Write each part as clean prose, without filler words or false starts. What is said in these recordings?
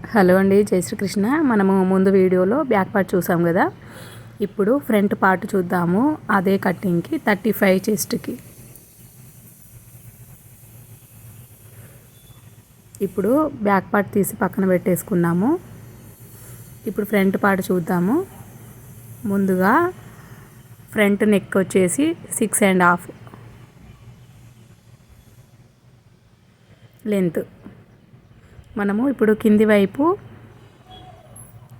Hello అండి, జై శ్రీకృష్ణ. మనము ముందు వీడియోలో బ్యాక్ పార్ట్ చూసాం కదా. ఇప్పుడు ఫ్రంట్ పార్ట్ చూద్దాము. అదే కటింగ్కి 35 చెస్ట్కి. ఇప్పుడు బ్యాక్ పార్ట్ తీసి పక్కన పెట్టేసుకున్నాము. ఇప్పుడు ఫ్రంట్ పార్ట్ చూద్దాము. ముందుగా ఫ్రంట్ నెక్ వచ్చేసి 6.5 లెంత్. మనము ఇప్పుడు కింది వైపు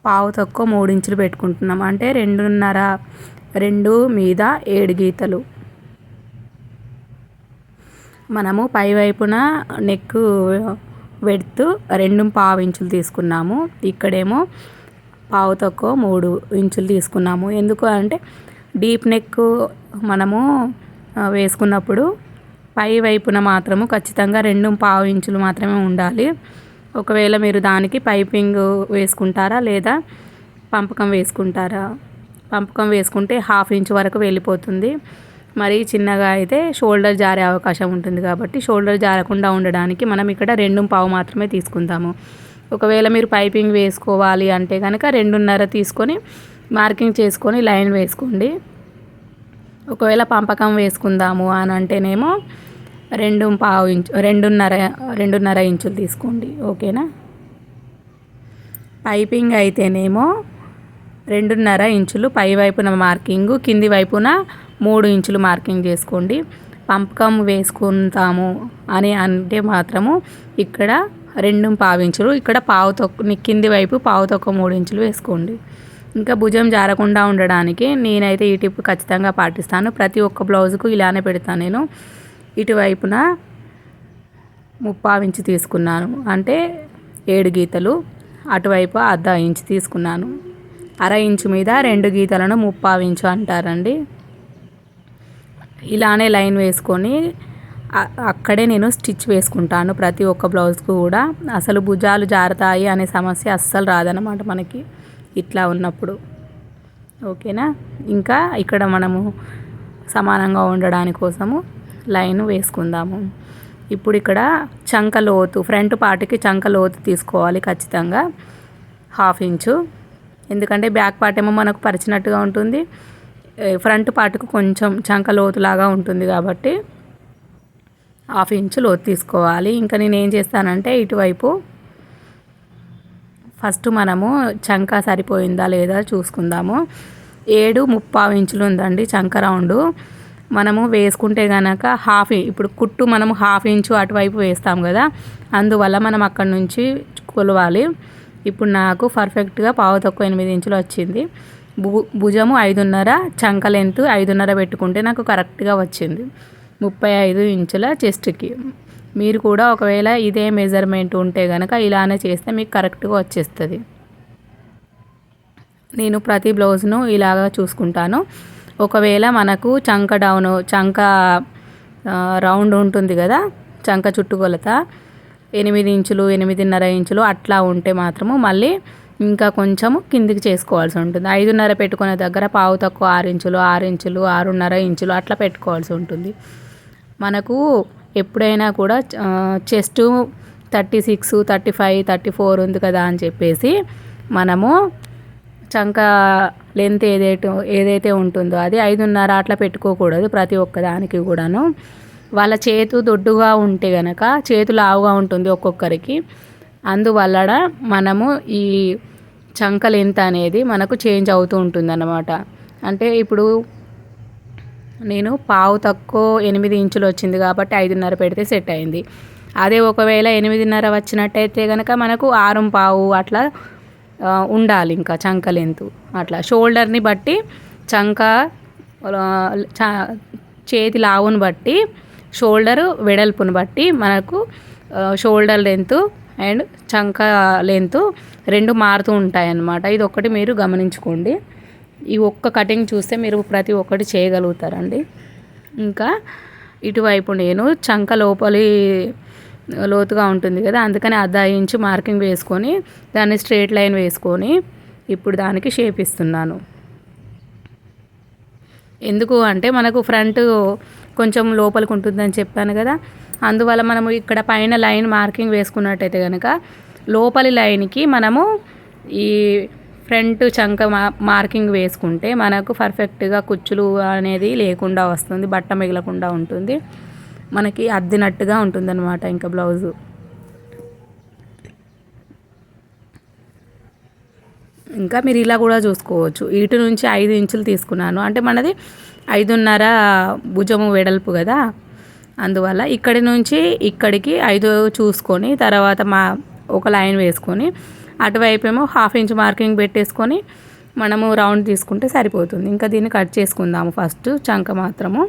పావు తక్కువ 3 ఇంచులు పెట్టుకుంటున్నాం. అంటే 2 మీద 7 గీతలు. మనము పై వైపున నెక్ వెడ్త్ 2.5 ఇంచులు తీసుకున్నాము. ఇక్కడేమో పావు తక్కువ 3 ఇంచులు తీసుకున్నాము. ఎందుకు అంటే డీప్ నెక్ మనము వేసుకున్నప్పుడు పై వైపున మాత్రము ఖచ్చితంగా 2.5 ఇంచులు మాత్రమే ఉండాలి. ఒకవేళ మీరు దానికి పైపింగ్ వేసుకుంటారా లేదా పంపకం వేసుకుంటారా? పంపకం వేసుకుంటే 1/2 ఇంచు వరకు వెళ్ళిపోతుంది. మరి చిన్నగా అయితే షోల్డర్ జారే అవకాశం ఉంటుంది. కాబట్టి షోల్డర్ జారకుండా ఉండడానికి మనం ఇక్కడ 2.5 మాత్రమే తీసుకుందాము. ఒకవేళ మీరు పైపింగ్ వేసుకోవాలి అంటే కనుక 2.5 తీసుకొని మార్కింగ్ చేసుకొని లైన్ వేసుకోండి. ఒకవేళ పంపకం వేసుకుందాము అని అంటేనేమో 2.5 ఇంచు 2.5 ఇంచులు తీసుకోండి. ఓకేనా? పైపింగ్ అయితేనేమో 2.5 ఇంచులు పై వైపున మార్కింగ్, కింది వైపున 3 ఇంచులు మార్కింగ్ చేసుకోండి. పంపకం వేసుకుంటాము అని అంటే మాత్రము ఇక్కడ 2.5 ఇంచులు, ఇక్కడ కింది వైపు పావు తక్కువ 3 ఇంచులు వేసుకోండి. ఇంకా భుజం జారకుండా ఉండడానికి నేనైతే ఈ టిప్ ఖచ్చితంగా పాటిస్తాను. ప్రతి ఒక్క బ్లౌజ్కు ఇలానే పెడతాను నేను. ఇటువైపున 3/4 ఇంచు తీసుకున్నాను, అంటే 7 గీతలు. అటువైపు 1/2 ఇంచు తీసుకున్నాను. 1/2 ఇంచు మీద 2 గీతలను 3/4 ఇంచు అంటారండి. ఇలానే లైన్ వేసుకొని అక్కడే నేను స్టిచ్ వేసుకుంటాను ప్రతి ఒక్క బ్లౌజ్కు కూడా. అసలు భుజాలు జారుతాయి అనే సమస్య అస్సలు రాదన్నమాట మనకి ఇట్లా ఉన్నప్పుడు. ఓకేనా? ఇంకా ఇక్కడ మనము సమానంగా ఉండడానికి కోసము లైన్ వేసుకుందాము. ఇప్పుడు ఇక్కడ చంక లోతు, ఫ్రంట్ పార్ట్కి చంక లోతు తీసుకోవాలి ఖచ్చితంగా 1/2 ఇంచు. ఎందుకంటే బ్యాక్ పార్ట్ ఏమో మనకు పరిచినట్టుగా ఉంటుంది, ఫ్రంట్ పార్ట్కు కొంచెం చంక లోతులాగా ఉంటుంది కాబట్టి 1/2 ఇంచు లోతు తీసుకోవాలి. ఇంకా నేను ఏం చేస్తానంటే ఇటువైపు ఫస్ట్ మనము చంక సరిపోయిందా లేదా చూసుకుందాము. 7.75 ఇంచులు ఉందండి చంక రౌండ్. మనము వేసుకుంటే కనుక ఇప్పుడు కుట్టు మనము 1/2 ఇంచు అటువైపు వేస్తాం కదా, అందువల్ల మనం అక్కడ నుంచి కొలవాలి. ఇప్పుడు నాకు పర్ఫెక్ట్గా పావు తక్కువ 8 ఇంచులు వచ్చింది. భుజము 5.5, చంక లెంత్ 5.5 పెట్టుకుంటే నాకు కరెక్ట్గా వచ్చింది 35 ఇంచుల చెస్ట్కి. మీరు కూడా ఒకవేళ ఇదే మెజర్మెంట్ ఉంటే కనుక ఇలానే చేస్తే మీకు కరెక్ట్గా వచ్చేస్తుంది. నేను ప్రతి బ్లౌజ్ను ఇలాగా చూసుకుంటాను. ఒకవేళ మనకు చంక చంక రౌండ్ ఉంటుంది కదా, చంక చుట్టుకొలత 8 ఇంచులు 8.5 ఇంచులు అట్లా ఉంటే మాత్రము మళ్ళీ ఇంకా కొంచెము కిందికి చేసుకోవాల్సి ఉంటుంది. 5.5 పెట్టుకునే దగ్గర పావు తక్కువ 6 ఇంచులు 6 ఇంచులు 6.5 ఇంచులు అట్లా పెట్టుకోవాల్సి ఉంటుంది. మనకు ఎప్పుడైనా కూడా చెస్ట్ 36, 35, 34 ఉంది కదా అని చెప్పేసి మనము చంక లెంత్ ఏదైతే ఉంటుందో అది 5.5 అట్లా పెట్టుకోకూడదు ప్రతి ఒక్కదానికి కూడాను. వాళ్ళ చేతు దొడ్డుగా ఉంటే కనుక చేతు లావుగా ఉంటుంది ఒక్కొక్కరికి, అందువల్ల మనము ఈ చంక లెంత్ అనేది మనకు చేంజ్ అవుతూ ఉంటుంది అన్నమాట. అంటే ఇప్పుడు నేను పావు తక్కువ 8 ఇంచులు వచ్చింది కాబట్టి 5.5 పెడితే సెట్ అయింది. అదే ఒకవేళ 8.5 వచ్చినట్టయితే కనుక మనకు 6.5 అట్లా ఉండాలి. ఇంకా చంక లెంత్ అట్లా షోల్డర్ని బట్టి చంక చేతి లావును బట్టి షోల్డర్ వెడల్పును బట్టి మనకు షోల్డర్ లెంత్ అండ్ చంక లెంత్ 2 మారుతూ ఉంటాయి అన్నమాట. ఇది ఒక్కటి మీరు గమనించుకోండి. ఈ ఒక్క కటింగ్ చూస్తే మీరు ప్రతి ఒక్కటి చేయగలుగుతారండి. ఇంకా ఇటువైపు నేను చంక లోపలి లోతుగా ఉంటుంది కదా, అందుకని 1/2 ఇంచు మార్కింగ్ వేసుకొని దాన్ని స్ట్రేట్ లైన్ వేసుకొని ఇప్పుడు దానికి షేప్ ఇస్తున్నాను. ఎందుకు అంటే మనకు ఫ్రంట్ కొంచెం లోపలికి ఉంటుందని చెప్పాను కదా, అందువల్ల మనము ఇక్కడ పైన లైన్ మార్కింగ్ వేసుకున్నట్టయితే కనుక లోపలి లైన్కి మనము ఈ ఫ్రంట్ చంక మార్కింగ్ వేసుకుంటే మనకు పర్ఫెక్ట్గా కుచ్చులు అనేది లేకుండా వస్తుంది, బట్ట మిగలకుండా ఉంటుంది, మనకి అద్దినట్టుగా ఉంటుందన్నమాట ఇంకా బ్లౌజు. ఇంకా మీరు ఇలా కూడా చూసుకోవచ్చు. ఇటు నుంచి 5 ఇంచులు తీసుకున్నాను, అంటే మనది 5.5 భుజము వెడల్పు కదా, అందువల్ల ఇక్కడి నుంచి ఇక్కడికి 5 చూసుకొని తర్వాత ఒక లైన్ వేసుకొని అటువైపు ఏమో 1/2 ఇంచ్ మార్కింగ్ పెట్టేసుకొని మనము రౌండ్ తీసుకుంటే సరిపోతుంది. ఇంకా దీన్ని కట్ చేసుకుందాము ఫస్ట్ చంక మాత్రము.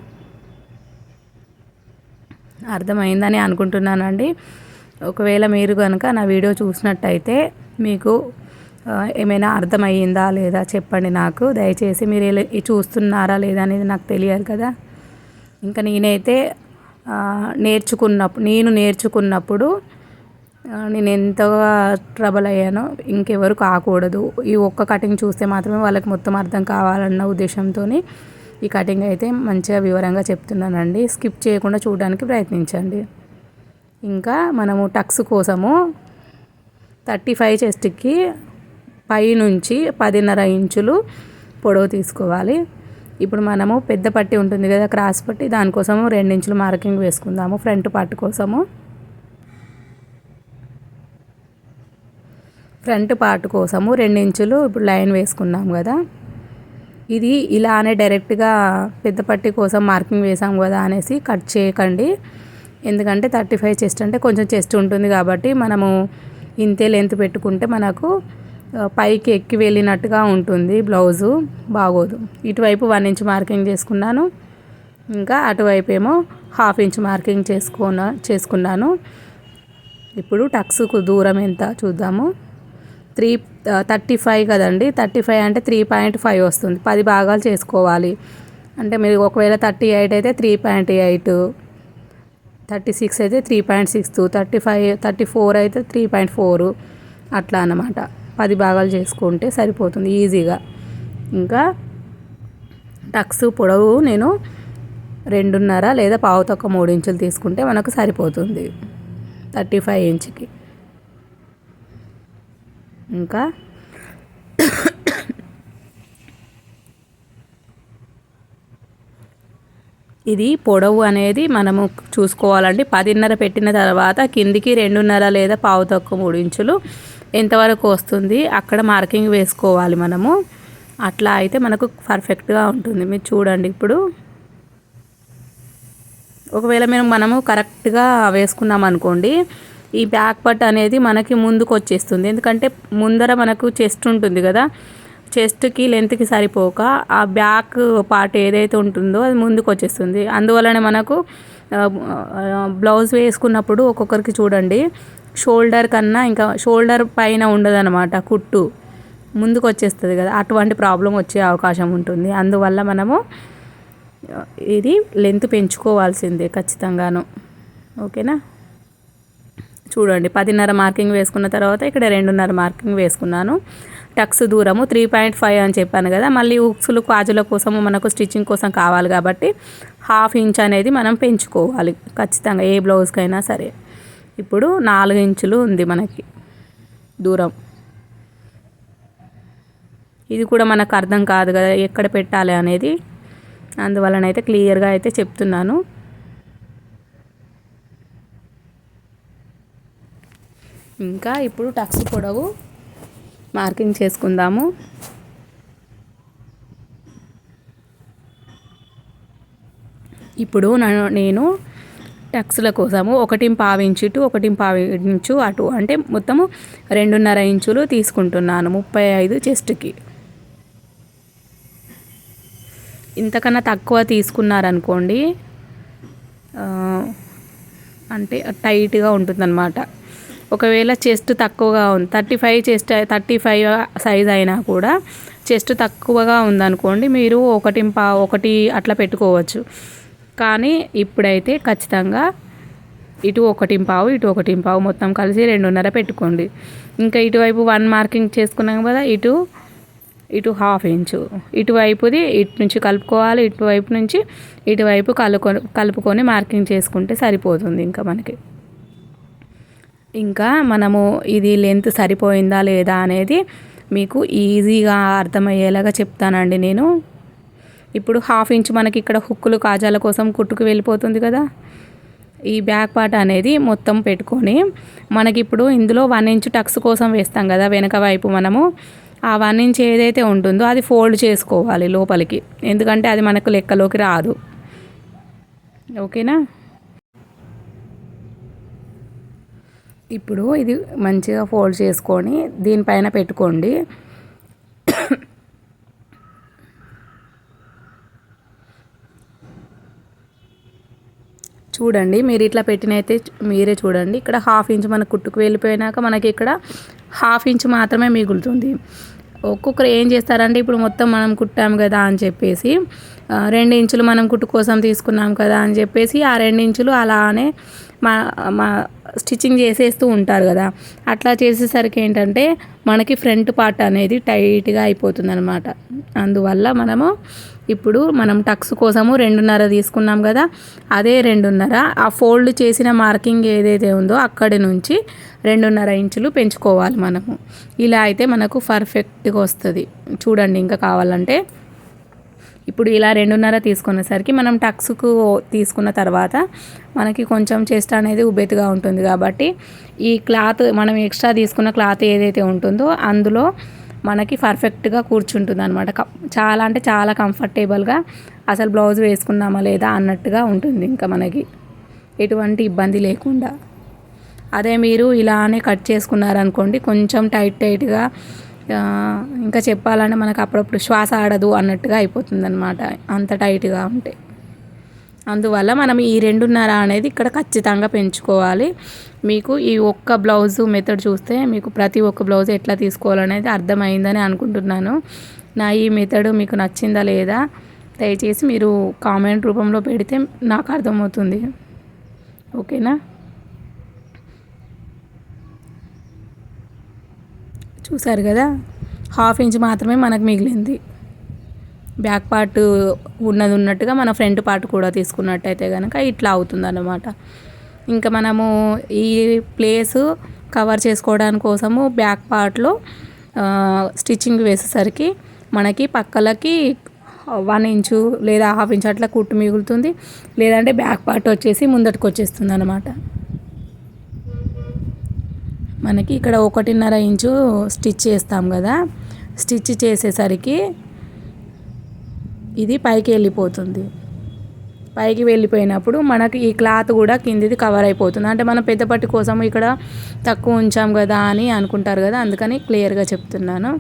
అర్థమైందని అనుకుంటున్నానండి. ఒకవేళ మీరు కనుక నా వీడియో చూసినట్టయితే మీకు ఏమైనా అర్థమయ్యిందా లేదా చెప్పండి నాకు. దయచేసి మీరు చూస్తున్నారా లేదా అనేది నాకు తెలియాలి కదా. ఇంకా నేనైతే నేర్చుకున్నప్పుడు నేను ఎంతగా ట్రబుల్ అయ్యానో ఇంకెవరు కాకూడదు. ఈ ఒక్క కటింగ్ చూస్తే మాత్రమే వాళ్ళకి మొత్తం అర్థం కావాలన్న ఉద్దేశంతో ఈ కటింగ్ అయితే మంచిగా వివరంగా చెప్తున్నానండి. స్కిప్ చేయకుండా చూడడానికి ప్రయత్నించండి. ఇంకా మనము టక్స్ కోసము 35 చెస్ట్కి పైనుంచి 10.5 ఇంచులు పొడవు తీసుకోవాలి. ఇప్పుడు మనము పెద్ద పట్టి ఉంటుంది కదా, క్రాస్ పట్టి, దానికోసము 2 ఇంచులు మార్కింగ్ వేసుకుందాము. ఫ్రంట్ పార్ట్ కోసము ఫ్రంట్ పార్ట్ కోసము 2 ఇంచులు ఇప్పుడు లైన్ వేసుకున్నాం కదా. ఇది ఇలానే డైరెక్ట్గా పెద్ద పట్టి కోసం మార్కింగ్ వేసాం కదా అనేసి కట్ చేయకండి. ఎందుకంటే 35 చెస్ట్ అంటే కొంచెం చెస్ట్ ఉంటుంది కాబట్టి మనము ఇంతే లెంత్ పెట్టుకుంటే మనకు పైకి ఎక్కి వెళ్ళినట్టుగా ఉంటుంది, బ్లౌజు బాగోదు. ఇటువైపు 1 ఇంచ్ మార్కింగ్ చేసుకున్నాను, ఇంకా అటువైపు ఏమో 1/2 ఇంచ్ మార్కింగ్ చేసుకున్నాను. ఇప్పుడు టక్స్కు దూరం ఎంత చూద్దాము. 35 కదండి, 35 అంటే 3.5 వస్తుంది. 10 భాగాలు చేసుకోవాలి. అంటే మీరు ఒకవేళ 38 అయితే 3.8, 36 అయితే 3.6, 34 అయితే 3.4 అట్లా అన్నమాట. 10 భాగాలు చేసుకుంటే సరిపోతుంది ఈజీగా. ఇంకా టక్స్ పొడవు నేను 2.5 లేదా 3 ఇంచులు తీసుకుంటే మనకు సరిపోతుంది 35 ఇంచుకి. ఇంకా ఇది పొడవు అనేది మనము చూసుకోవాలండి. 10.5 పెట్టిన తర్వాత కిందికి 2.5 లేదా 3 ఇంచులు ఎంతవరకు వస్తుంది అక్కడ మార్కింగ్ వేసుకోవాలి మనము. అట్లా అయితే మనకు పర్ఫెక్ట్గా ఉంటుంది. మీరు చూడండి. ఇప్పుడు ఒకవేళ మనము కరెక్ట్గా వేసుకున్నాం అనుకోండి, ఈ బ్యాక్ పార్ట్ అనేది మనకి ముందుకు వచ్చేస్తుంది. ఎందుకంటే ముందర మనకు చెస్ట్ ఉంటుంది కదా, చెస్ట్కి లెంత్కి సరిపోక ఆ బ్యాక్ పార్ట్ ఏదైతే ఉంటుందో అది ముందుకు వచ్చేస్తుంది. అందువల్లనే మనకు బ్లౌజ్ వేసుకున్నప్పుడు ఒక్కొక్కరికి చూడండి షోల్డర్ కన్నా ఇంకా షోల్డర్ పైన ఉండదన్నమాట, కుట్టు ముందుకు వచ్చేస్తుంది కదా, అటువంటి ప్రాబ్లం వచ్చే అవకాశం ఉంటుంది. అందువల్ల మనము ఇది లెంత్ పెంచుకోవాల్సిందే ఖచ్చితంగాను. ఓకేనా. చూడండి 10.5 మార్కింగ్ వేసుకున్న తర్వాత ఇక్కడ 2.5 మార్కింగ్ వేసుకున్నాను. టక్స్ దూరము 3.5 అని చెప్పాను కదా. మళ్ళీ ఉక్సులు కాజుల కోసము మనకు స్టిచ్చింగ్ కోసం కావాలి కాబట్టి 1/2 ఇంచ్ అనేది మనం పెంచుకోవాలి ఖచ్చితంగా ఏ బ్లౌజ్కైనా సరే. ఇప్పుడు 4 ఇంచులు ఉంది మనకి దూరం. ఇది కూడా మనకు అర్థం కాదు కదా ఎక్కడ పెట్టాలి అనేది, అందువలనైతే క్లియర్గా అయితే చెప్తున్నాను. ఇంకా ఇప్పుడు టక్స్ పొడవు మార్కింగ్ చేసుకుందాము. ఇప్పుడు నేను టక్స్ల కోసము 1.5 ఇంచు ఇటు 1.5 ఇంచు అటు అంటే మొత్తము 2.5 ఇంచులు తీసుకుంటున్నాను 35 చెస్ట్కి. ఇంతకన్నా తక్కువ తీసుకున్నారనుకోండి అంటే టైట్గా ఉంటుందన్నమాట. ఒకవేళ చెస్ట్ తక్కువగా ఉంది 35 సైజ్ అయినా కూడా చెస్ట్ తక్కువగా ఉందనుకోండి మీరు 1.5 అట్లా పెట్టుకోవచ్చు. కానీ ఇప్పుడైతే ఖచ్చితంగా ఇటు 1.5 ఇటు 1.5 మొత్తం కలిసి 2.5 పెట్టుకోండి. ఇంకా ఇటువైపు 1 మార్కింగ్ చేసుకున్నాం కదా, ఇటు 1/2 ఇంచు ఇటువైపుది ఇటు నుంచి కలుపుకోవాలి, ఇటువైపు నుంచి ఇటువైపు కలుపుకొని మార్కింగ్ చేసుకుంటే సరిపోతుంది ఇంకా మనకి. ఇంకా మనము ఇది లెంత్ సరిపోయిందా లేదా అనేది మీకు ఈజీగా అర్థమయ్యేలాగా చెప్తానండి నేను. ఇప్పుడు 1/2 ఇంచ్ మనకి ఇక్కడ హుక్కులు కాజాల కోసం కుట్టుకు వెళ్ళిపోతుంది కదా. ఈ బ్యాక్ పార్ట్ అనేది మొత్తం పెట్టుకొని మనకిప్పుడు ఇందులో 1 ఇంచ్ టక్స్ కోసం వేస్తాం కదా వెనక వైపు మనము. ఆ 1 ఇంచ్ ఏదైతే ఉంటుందో అది ఫోల్డ్ చేసుకోవాలి లోపలికి, ఎందుకంటే అది మనకు లెక్కలోకి రాదు. ఓకేనా. ఇప్పుడు ఇది మంచిగా ఫోల్డ్ చేసుకొని దీనిపైన పెట్టుకోండి. చూడండి మీరు ఇట్లా పెట్టినైతే మీరే చూడండి. ఇక్కడ 1/2 ఇంచ్ మనకు కుట్టుకు వెళ్ళిపోయినాక మనకి ఇక్కడ 1/2 ఇంచ్ మాత్రమే మిగులుతుంది. ఒక్కొక్కరు ఏం చేస్తారంటే ఇప్పుడు మొత్తం మనం కుట్టాం కదా అని చెప్పేసి 2 ఇంచులు మనం కుట్టు కోసం తీసుకున్నాం కదా అని చెప్పేసి ఆ 2 ఇంచులు అలానే మా స్టిచ్చింగ్ చేసేస్తూ ఉంటారు కదా. అట్లా చేసేసరికి ఏంటంటే మనకి ఫ్రంట్ పార్ట్ అనేది టైట్గా అయిపోతుంది అనమాట. అందువల్ల ఇప్పుడు మనం టక్స్ కోసము 2.5 తీసుకున్నాం కదా, అదే 2.5 ఆ ఫోల్డ్ చేసిన మార్కింగ్ ఏదైతే ఉందో అక్కడి నుంచి 2.5 ఇంచులు పెంచుకోవాలి మనము. ఇలా అయితే మనకు పర్ఫెక్ట్గా వస్తుంది. చూడండి ఇంకా కావాలంటే ఇప్పుడు ఇలా 2.5 తీసుకునేసరికి మనం టక్స్కు తీసుకున్న తర్వాత మనకి కొంచెం చెస్ట్ అనేది ఉబ్బెత్తుగా ఉంటుంది కాబట్టి ఈ క్లాత్ మనం ఎక్స్ట్రా తీసుకున్న క్లాత్ ఏదైతే ఉంటుందో అందులో మనకి పర్ఫెక్ట్గా కూర్చుంటుంది అనమాట. చాలా అంటే చాలా కంఫర్టబుల్గా అసలు బ్లౌజ్ వేసుకున్నామా లేదా అన్నట్టుగా ఉంటుంది ఇంకా మనకి ఎటువంటి ఇబ్బంది లేకుండా. అదే మీరు ఇలానే కట్ చేసుకున్నారనుకోండి కొంచెం టైట్గా ఇంకా చెప్పాలంటే మనకు అప్పుడప్పుడు శ్వాస ఆడదు అన్నట్టుగా అయిపోతుంది అనమాట అంత టైట్గా ఉంటే. అందువల్ల మనం ఈ 2.5 అనేది ఇక్కడ ఖచ్చితంగా పెంచుకోవాలి. మీకు ఈ ఒక్క బ్లౌజు మెథడ్ చూస్తే మీకు ప్రతి ఒక్క బ్లౌజ్ ఎట్లా తీసుకోవాలనేది అర్థమైందని అనుకుంటున్నాను. నా ఈ మెథడ్ మీకు నచ్చిందా లేదా దయచేసి మీరు కామెంట్ రూపంలో పెడితే నాకు అర్థమవుతుంది. ఓకేనా. చూసారు కదా 1/2 ఇంచ్ మాత్రమే మనకు మిగిలింది. బ్యాక్ పార్ట్ ఉన్నట్టుగా మన ఫ్రంట్ పార్ట్ కూడా తీసుకున్నట్టయితే కనుక ఇట్లా అవుతుంది అన్నమాట. ఇంకా మనము ఈ ప్లేస్ కవర్ చేసుకోవడానికి కోసము బ్యాక్ పార్ట్లో స్టిచ్చింగ్ వేసేసరికి మనకి పక్కలకి 1 ఇంచు లేదా 1/2 ఇంచ్ అట్లా కుట్టు మిగులుతుంది. లేదంటే బ్యాక్ పార్ట్ వచ్చేసి ముందటికి వచ్చేస్తుంది అన్నమాట. మనకి ఇక్కడ 1.5 ఇంచు స్టిచ్ చేస్తాం కదా, స్టిచ్ చేసేసరికి ఇది పైకి వెళ్ళిపోతుంది. పైకి వెళ్ళిపోయినప్పుడు మనకి ఈ క్లాత్ కూడా కిందిది కవర్ అయిపోతుంది. అంటే మనం పెద్ద పట్టి కోసం ఇక్కడ తక్కువ ఉంచాం కదా అని అనుకుంటారు కదా, అందుకని క్లియర్గా చెప్తున్నాను.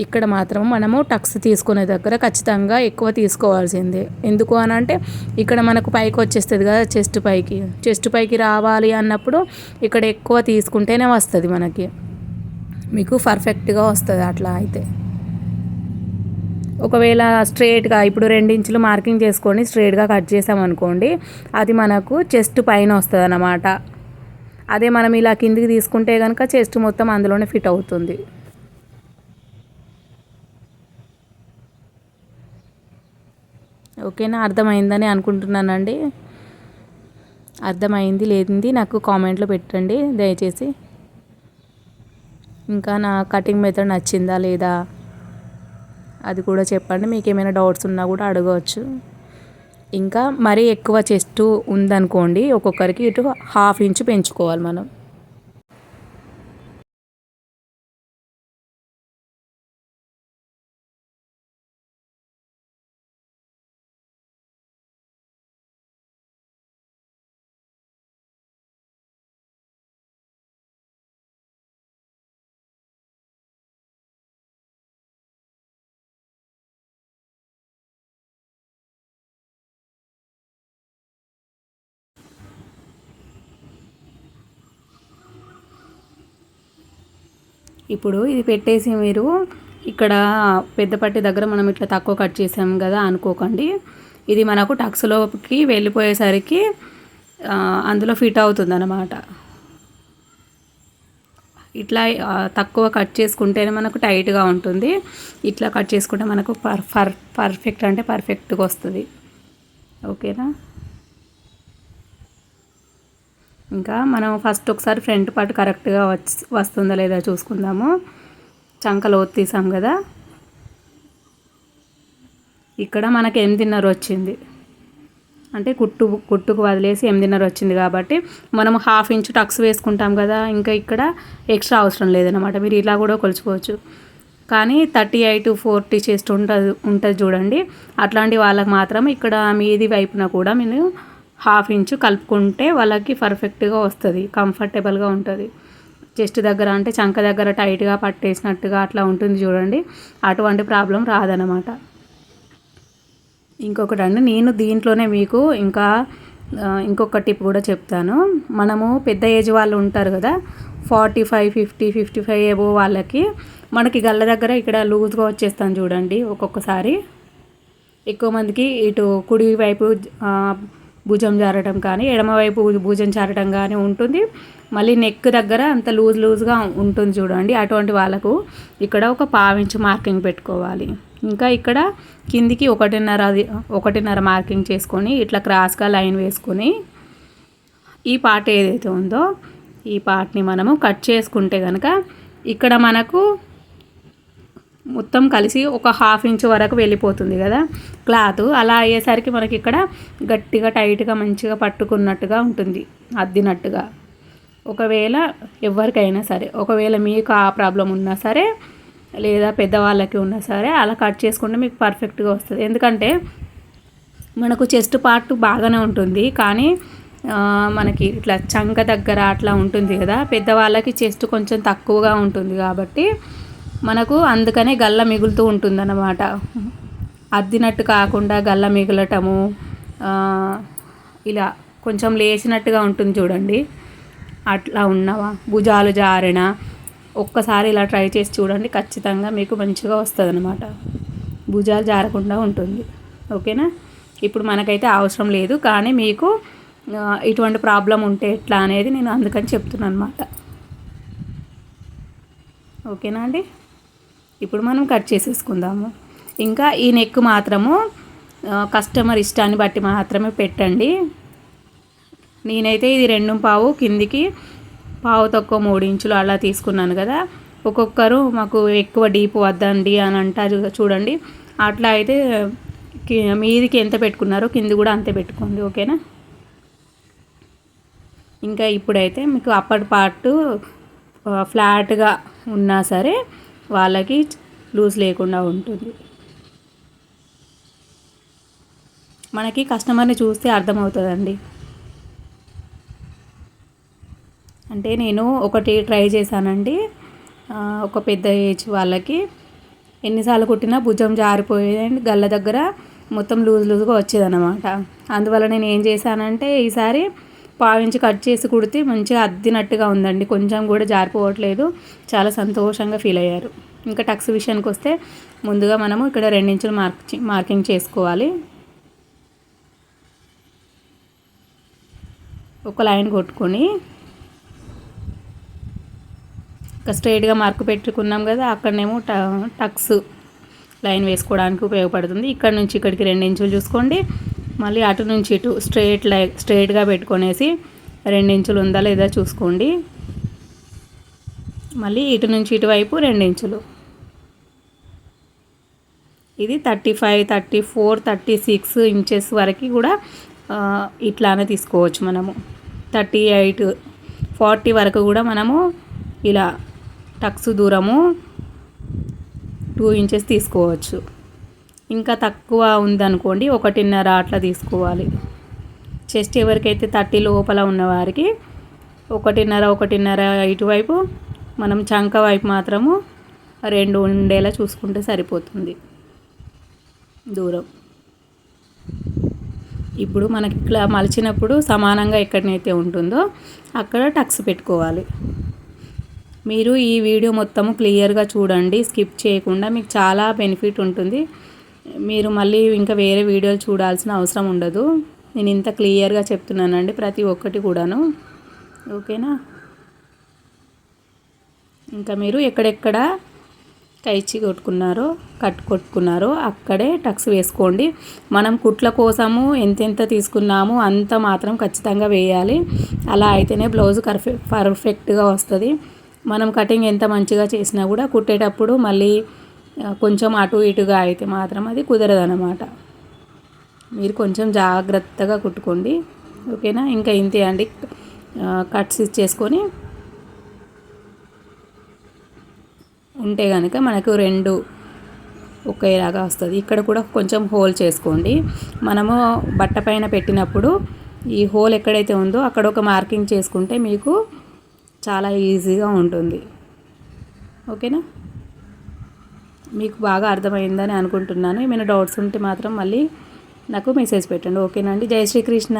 ఇక్కడ మాత్రం మనము టక్స్ తీసుకునే దగ్గర ఖచ్చితంగా ఎక్కువ తీసుకోవాల్సిందే. ఎందుకు అని అంటే ఇక్కడ మనకు పైకి వచ్చేస్తుంది కదా, చెస్ట్ పైకి రావాలి అన్నప్పుడు ఇక్కడ ఎక్కువ తీసుకుంటేనే వస్తుంది మనకి, మీకు పర్ఫెక్ట్గా వస్తుంది. అట్లా అయితే ఒకవేళ స్ట్రైట్గా ఇప్పుడు 2 ఇంచులు మార్కింగ్ చేసుకొని స్ట్రైట్గా కట్ చేసామనుకోండి అది మనకు చెస్ట్ పైన వస్తుంది అన్నమాట. అదే మనం ఇలా కిందికి తీసుకుంటే కనుక చెస్ట్ మొత్తం అందులోనే ఫిట్ అవుతుంది. ఓకేనా. అర్థమైందని అనుకుంటున్నానండి. అర్థమైంది లేదండి నాకు కామెంట్లో పెట్టండి దయచేసి. ఇంకా నా కటింగ్ మెథడ్ నచ్చిందా లేదా అది కూడా చెప్పండి. మీకు ఏమైనా డౌట్స్ ఉన్నా కూడా అడగవచ్చు. ఇంకా మరీ ఎక్కువ చెస్ట్ ఉందనుకోండి ఒక్కొక్కరికి ఇటు 1/2 ఇంచు పెంచుకోవాలి మనం. ఇప్పుడు ఇది పెట్టేసి మీరు ఇక్కడ పెద్ద పట్టి దగ్గర మనం ఇట్లా తక్కువ కట్ చేసాం కదా అనుకోకండి. ఇది మనకు టక్స్లోకి వెళ్ళిపోయేసరికి అందులో ఫిట్ అవుతుంది అన్నమాట. ఇట్లా తక్కువ కట్ చేసుకుంటేనే మనకు టైట్గా ఉంటుంది. ఇట్లా కట్ చేసుకుంటే మనకు పర్ఫెక్ట్ అంటే పర్ఫెక్ట్గా వస్తుంది. ఓకేనా. ఇంకా మనం ఫస్ట్ ఒకసారి ఫ్రంట్ పార్ట్ కరెక్ట్గా వస్తుందా లేదా చూసుకుందాము. చంక లోతు తీసాం కదా, ఇక్కడ మనకి 8.5 వచ్చింది, అంటే కుట్టుకు వదిలేసి 8.5 వచ్చింది కాబట్టి మనం 1/2 ఇంచు టక్స్ వేసుకుంటాం కదా, ఇంకా ఇక్కడ ఎక్స్ట్రా అవసరం లేదనమాట. మీరు ఇలా కూడా కొలుచుకోవచ్చు. కానీ 38-40 చెస్ట్ ఉంటుంది చూడండి, అట్లాంటి వాళ్ళకి మాత్రం ఇక్కడ మీది వైపున కూడా మీరు 1/2 ఇంచు కలుపుకుంటే వాళ్ళకి పర్ఫెక్ట్గా వస్తుంది, కంఫర్టబుల్గా ఉంటుంది. చెస్ట్ దగ్గర అంటే చంక దగ్గర టైట్గా పట్టేసినట్టుగా అట్లా ఉంటుంది చూడండి, అటువంటి ప్రాబ్లం రాదనమాట. ఇంకొకటి అండి, నేను దీంట్లోనే మీకు ఇంకొక టిప్ కూడా చెప్తాను. మనము పెద్ద ఏజ్ వాళ్ళు ఉంటారు కదా, 45, 50, 55 ఏవో వాళ్ళకి మనకి గల్ల దగ్గర ఇక్కడ లూజ్గా వచ్చేస్తాను చూడండి. ఒక్కొక్కసారి ఎక్కువ మందికి ఇటు కుడి వైపు భుజం జారటం కానీ, ఎడమవైపు భుజం జారటం కానీ ఉంటుంది. మళ్ళీ నెక్ దగ్గర అంత లూజ్గా ఉంటుంది చూడండి, అటువంటి వాళ్ళకు ఇక్కడ ఒక 1/2 ఇంచు మార్కింగ్ పెట్టుకోవాలి. ఇంకా ఇక్కడ కిందికి 1.5 మార్కింగ్ చేసుకొని ఇట్లా క్రాస్గా లైన్ వేసుకొని ఈ పార్ట్ ఏదైతే ఉందో ఈ పార్ట్ని మనము కట్ చేసుకుంటే కనుక ఇక్కడ మనకు మొత్తం కలిసి ఒక 1/2 ఇంచు వరకు వెళ్ళిపోతుంది కదా క్లాత్. అలా అయ్యేసరికి మనకి ఇక్కడ గట్టిగా టైట్గా మంచిగా పట్టుకున్నట్టుగా ఉంటుంది, అద్దినట్టుగా. ఒకవేళ ఎవరికైనా సరే, ఒకవేళ మీకు ఆ ప్రాబ్లం ఉన్నా సరే లేదా పెద్దవాళ్ళకి ఉన్నా సరే అలా కట్ చేసుకుంటే మీకు పర్ఫెక్ట్గా వస్తుంది. ఎందుకంటే మనకు చెస్ట్ పార్ట్ బాగానే ఉంటుంది, కానీ మనకి ఇట్లా చంక దగ్గర అట్లా ఉంటుంది కదా, పెద్దవాళ్ళకి చెస్ట్ కొంచెం తక్కువగా ఉంటుంది కాబట్టి మనకు అందుకనే గల్ల మిగులుతూ ఉంటుందన్నమాట. అద్దినట్టు కాకుండా గల్ల మిగలటము, ఇలా కొంచెం లేచినట్టుగా ఉంటుంది చూడండి, అట్లా ఉన్నవా భుజాలు జారిన ఒక్కసారి ఇలా ట్రై చేసి చూడండి, ఖచ్చితంగా మీకు మంచిగా వస్తుంది అనమాట. భుజాలు జారకుండా ఉంటుంది. ఓకేనా? ఇప్పుడు మనకైతే అవసరం లేదు, కానీ మీకు ఇటువంటి ప్రాబ్లం ఉంటే ఎట్లా అనేది నేను అందుకని చెప్తున్నాను అనమాట. ఓకేనా అండి? ఇప్పుడు మనం కట్ చేసేసుకుందాము. ఇంకా ఈ నెక్ మాత్రము కస్టమర్ ఇష్టాన్ని బట్టి మాత్రమే పెట్టండి. నేనైతే ఇది 2.5 కిందికి 1/2 తక్కువ 3 ఇంచులు అలా తీసుకున్నాను కదా. ఒక్కొక్కరు మాకు ఎక్కువ డీప్ వద్దండి అని అంటారు చూడండి, అట్లా అయితే మీదికి ఎంత పెట్టుకున్నారో కింది కూడా అంతే పెట్టుకోండి. ఓకేనా? ఇంకా ఇప్పుడైతే మీకు అప్పటి పార్ట్ ఫ్లాట్గా ఉన్నా సరే వాళ్ళకి లూజ్ లేకుండా ఉంటుంది. మనకి కస్టమర్ని చూస్తే అర్థమవుతుందండి. అంటే నేను ఒకటి ట్రై చేశానండి, ఒక పెద్ద ఏజ్ వాళ్ళకి ఎన్నిసార్లు కుట్టినా భుజం జారిపోయేదండి, గల్ల దగ్గర మొత్తం లూజ్గా వచ్చేదన్నమాట. అందువల్ల నేను ఏం చేశానంటే ఈసారి 1/2 ఇంచు కట్ చేసి కుడితే మంచిగా అద్దినట్టుగా ఉందండి, కొంచెం కూడా జారిపోవట్లేదు. చాలా సంతోషంగా ఫీల్ అయ్యారు. ఇంకా టక్స్ విషయానికి వస్తే ముందుగా మనము ఇక్కడ 2 ఇంచులు మార్కింగ్ చేసుకోవాలి. ఒక లైన్ కొట్టుకొని ఒక స్ట్రైట్గా మార్క్ పెట్టుకున్నాం కదా, అక్కడనేమో టక్స్ లైన్ వేసుకోవడానికి ఉపయోగపడుతుంది. ఇక్కడ నుంచి ఇక్కడికి 2 ఇంచులు చూసుకోండి. మళ్ళీ అటు నుంచి ఇటు స్ట్రైట్గా పెట్టుకొనేసి 2 ఇంచులు ఉందా లేదా చూసుకోండి. మళ్ళీ ఇటు నుంచి ఇటువైపు 2 ఇంచులు. ఇది 35, 34, 36 ఇంచెస్ వరకు కూడా ఇట్లానే తీసుకోవచ్చు మనము. 38, 40 వరకు కూడా మనము ఇలా టక్స్ దూరము 2 ఇంచెస్ తీసుకోవచ్చు. ఇంకా తక్కువ ఉందనుకోండి 1.5 అట్లా తీసుకోవాలి. చెస్ట్ ఎవరికైతే 30 లోపల ఉన్నవారికి 1.5 ఇటువైపు, మనం చంక వైపు మాత్రము 2 ఉండేలా చూసుకుంటే సరిపోతుంది దూరం. ఇప్పుడు మనకి ఇట్లా మలిచినప్పుడు సమానంగా ఎక్కడనైతే ఉంటుందో అక్కడ టక్స్ పెట్టుకోవాలి. మీరు ఈ వీడియో మొత్తము క్లియర్గా చూడండి, స్కిప్ చేయకుండా, మీకు చాలా బెనిఫిట్ ఉంటుంది. మీరు మళ్ళీ ఇంకా వేరే వీడియోలు చూడాల్సిన అవసరం ఉండదు. నేను ఇంత క్లియర్గా చెప్తున్నానండి ప్రతి ఒక్కటి కూడాను. ఓకేనా? ఇంకా మీరు ఎక్కడెక్కడ కైచి కొట్టుకున్నారో అక్కడే టక్స్ వేసుకోండి. మనం కుట్ల కోసము ఎంతెంత తీసుకున్నామో అంత మాత్రం ఖచ్చితంగా వేయాలి. అలా అయితేనే బ్లౌజ్ పర్ఫెక్ట్గా వస్తుంది. మనం కటింగ్ ఎంత మంచిగా చేసినా కూడా కుట్టేటప్పుడు మళ్ళీ కొంచెం అటు ఇటుగా అయితే మాత్రం అది కుదరదన్నమాట. మీరు కొంచెం జాగ్రత్తగా కుట్టుకోండి, ఓకేనా. ఇంకా ఇంతే అండి. కట్స్ ఇచ్చేసుకొని ఉంటే కనుక మనకు రెండు ఒకేలాగా వస్తుంది. ఇక్కడ కూడా కొంచెం హోల్ చేసుకోండి. మనము బట్ట పైన పెట్టినప్పుడు ఈ హోల్ ఎక్కడైతే ఉందో అక్కడ ఒక మార్కింగ్ చేసుకుంటే మీకు చాలా ఈజీగా ఉంటుంది, ఓకేనా. మీకు బాగా అర్థమైందని అనుకుంటున్నాను. ఏమైనా డౌట్స్ ఉంటే మాత్రం మళ్ళీ నాకు మెసేజ్ పెట్టండి, ఓకేనా అండి. జై శ్రీకృష్ణ.